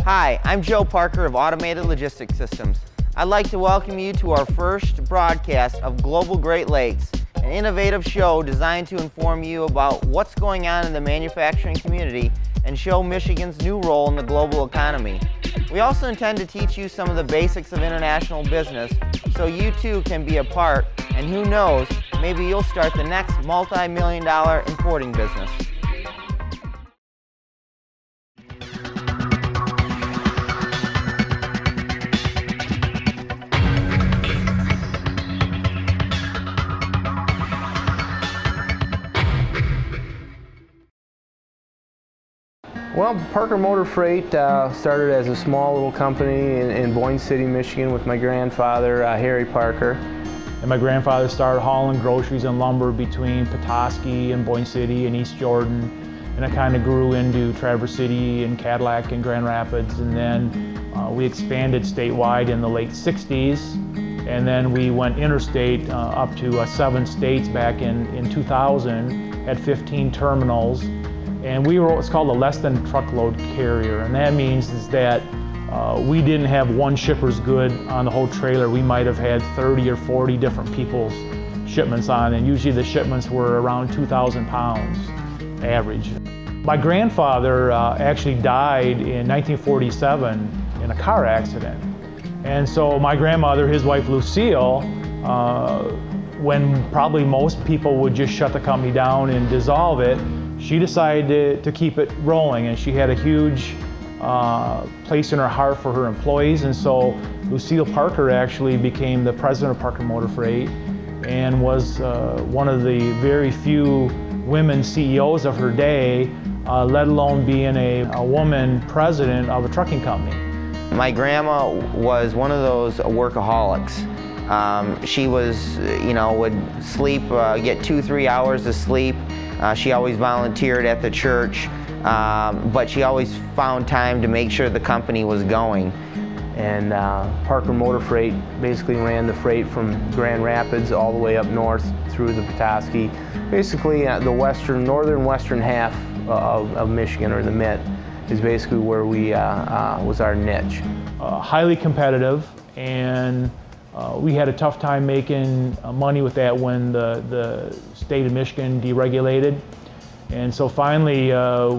Hi, I'm Joe Parker of Automated Logistics Systems. I'd like to welcome you to our first broadcast of Global Great Lakes, an innovative show designed to inform you about what's going on in the manufacturing community and show Michigan's new role in the global economy. We also intend to teach you some of the basics of international business so you too can be a part, and who knows, maybe you'll start the next multi-million-dollar importing business. Well, Parker Motor Freight started as a small little company in Boyne City, Michigan with my grandfather, Harry Parker. And my grandfather started hauling groceries and lumber between Petoskey and Boyne City and East Jordan. And it kind of grew into Traverse City and Cadillac and Grand Rapids. And then we expanded statewide in the late 60s. And then we went interstate up to 7 states back in 2000, had 15 terminals. And we were what's called a less than truckload carrier. And that means is that we didn't have one shipper's good on the whole trailer. We might have had 30 or 40 different people's shipments on, and usually the shipments were around 2,000 pounds average. My grandfather actually died in 1947 in a car accident. And so my grandmother, his wife Lucille, when probably most people would just shut the company down and dissolve it, she decided to keep it rolling, and she had a huge place in her heart for her employees. And so Lucille Parker actually became the president of Parker Motor Freight and was one of the very few women CEOs of her day, let alone being a woman president of a trucking company. My grandma was one of those workaholics. She was, would sleep, get 2-3 hours of sleep. She always volunteered at the church, but she always found time to make sure the company was going. And Parker Motor Freight basically ran the freight from Grand Rapids all the way up north through the Petoskey. Basically the northern western half of Michigan, or the Mitt, is basically where we was our niche. Highly competitive, and we had a tough time making money with that when the state of Michigan deregulated. And so finally,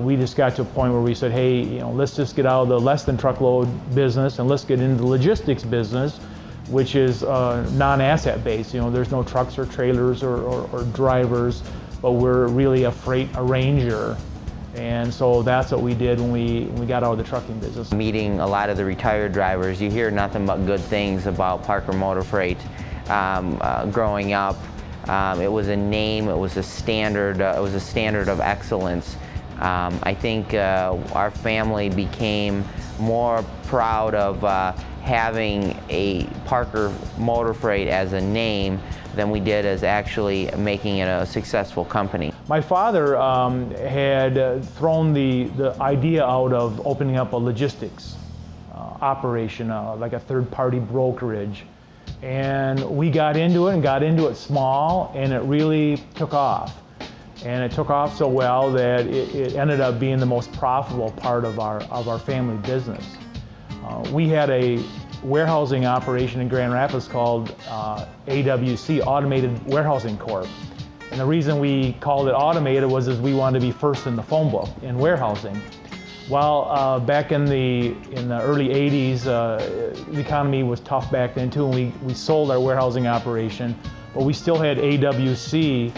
we just got to a point where we said, hey, let's just get out of the less than truckload business and let's get into the logistics business, which is non-asset based. There's no trucks or trailers or drivers, but we're really a freight arranger. And so that's what we did when we got out of the trucking business. Meeting a lot of the retired drivers, you hear nothing but good things about Parker Motor Freight. Growing up, it was a name, it was a standard of excellence. I think our family became more proud of having a Parker Motor Freight as a name than we did as actually making it a successful company. My father had thrown the idea out of opening up a logistics operation, like a third-party brokerage. And we got into it small, and it really took off. And it took off so well that it ended up being the most profitable part of our family business. We had a warehousing operation in Grand Rapids called AWC, Automated Warehousing Corp. And the reason we called it automated was we wanted to be first in the phone book in warehousing. Well, back in the early 80s, the economy was tough back then too, and we sold our warehousing operation, but we still had AWC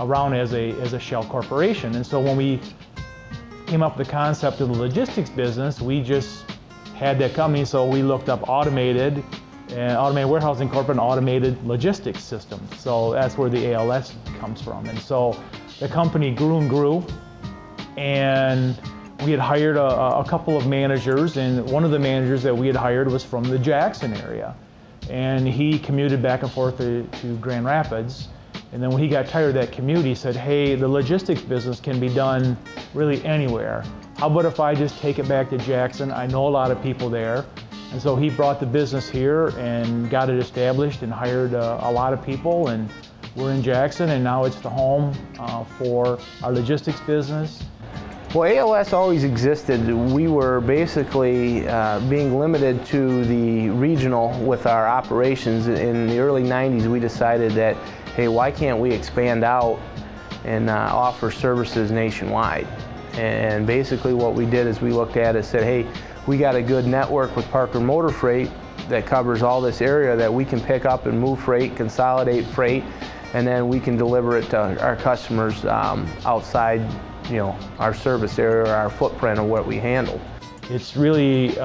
around as a shell corporation. And so when we came up with the concept of the logistics business, we just had that company, so we looked up Automated Warehousing Corp and Automated Logistics Systems. So that's where the ALS comes from. And so the company grew and grew, and we had hired a couple of managers, and one of the managers that we had hired was from the Jackson area. And he commuted back and forth to Grand Rapids. And then when he got tired of that commute, he said, hey, the logistics business can be done really anywhere. How about if I just take it back to Jackson? I know a lot of people there. And so he brought the business here and got it established and hired a lot of people. And we're in Jackson, and now it's the home for our logistics business. Well, ALS always existed. We were basically being limited to the regional with our operations. In the early 90s, we decided that, hey, why can't we expand out and offer services nationwide? And basically what we did is we looked at it and said, hey, we got a good network with Parker Motor Freight that covers all this area that we can pick up and move freight, consolidate freight, and then we can deliver it to our customers outside, you know, our service area or our footprint of what we handle. It's really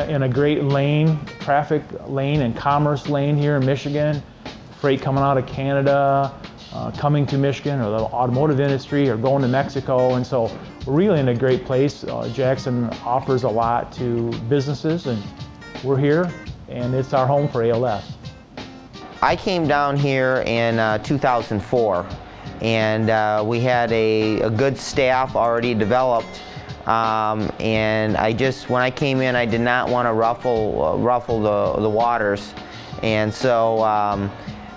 in a great lane, traffic lane and commerce lane here in Michigan. Freight coming out of Canada, coming to Michigan, or the automotive industry, or going to Mexico, and so we're really in a great place. Jackson offers a lot to businesses, and we're here, and it's our home for ALS. I came down here in 2004, and we had a good staff already developed, and when I came in, I did not want to ruffle the waters, and so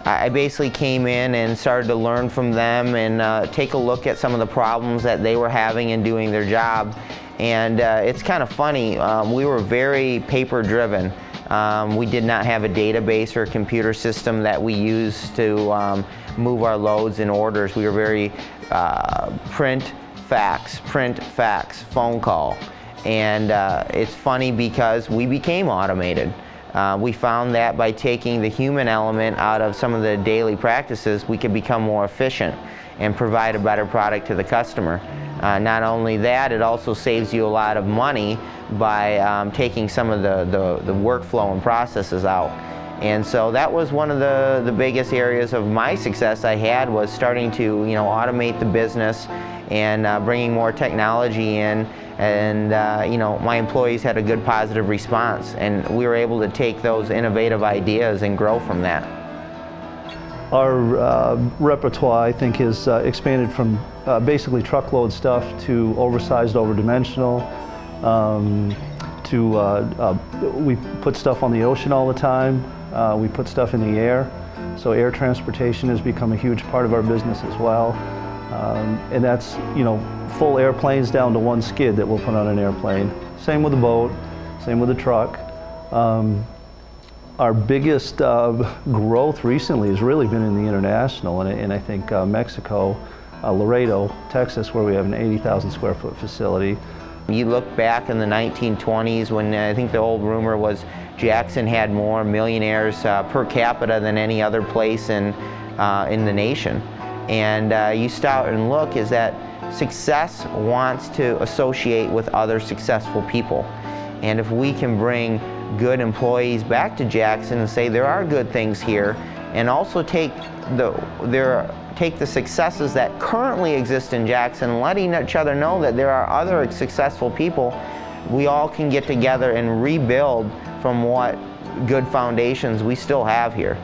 I basically came in and started to learn from them and take a look at some of the problems that they were having in doing their job. And it's kind of funny, we were very paper driven. We did not have a database or a computer system that we used to move our loads and orders. We were very print, fax, phone call. And it's funny because we became automated. We found that by taking the human element out of some of the daily practices, we could become more efficient and provide a better product to the customer. Not only that, it also saves you a lot of money by taking some of the workflow and processes out. And so that was one of the biggest areas of my success I had, was starting to automate the business and bringing more technology in. And my employees had a good positive response, and we were able to take those innovative ideas and grow from that. Our repertoire, I think, has expanded from basically truckload stuff to oversized, overdimensional, we put stuff on the ocean all the time, we put stuff in the air, so air transportation has become a huge part of our business as well. And that's, full airplanes down to one skid that we'll put on an airplane. Same with a boat, same with a truck. Our biggest growth recently has really been in the international, and I think Mexico, Laredo, Texas, where we have an 80,000 square foot facility. You look back in the 1920s when I think the old rumor was Jackson had more millionaires per capita than any other place in the nation. And you start and look, is that success wants to associate with other successful people. And if we can bring good employees back to Jackson and say there are good things here, and also take the successes that currently exist in Jackson, letting each other know that there are other successful people, we all can get together and rebuild from what good foundations we still have here.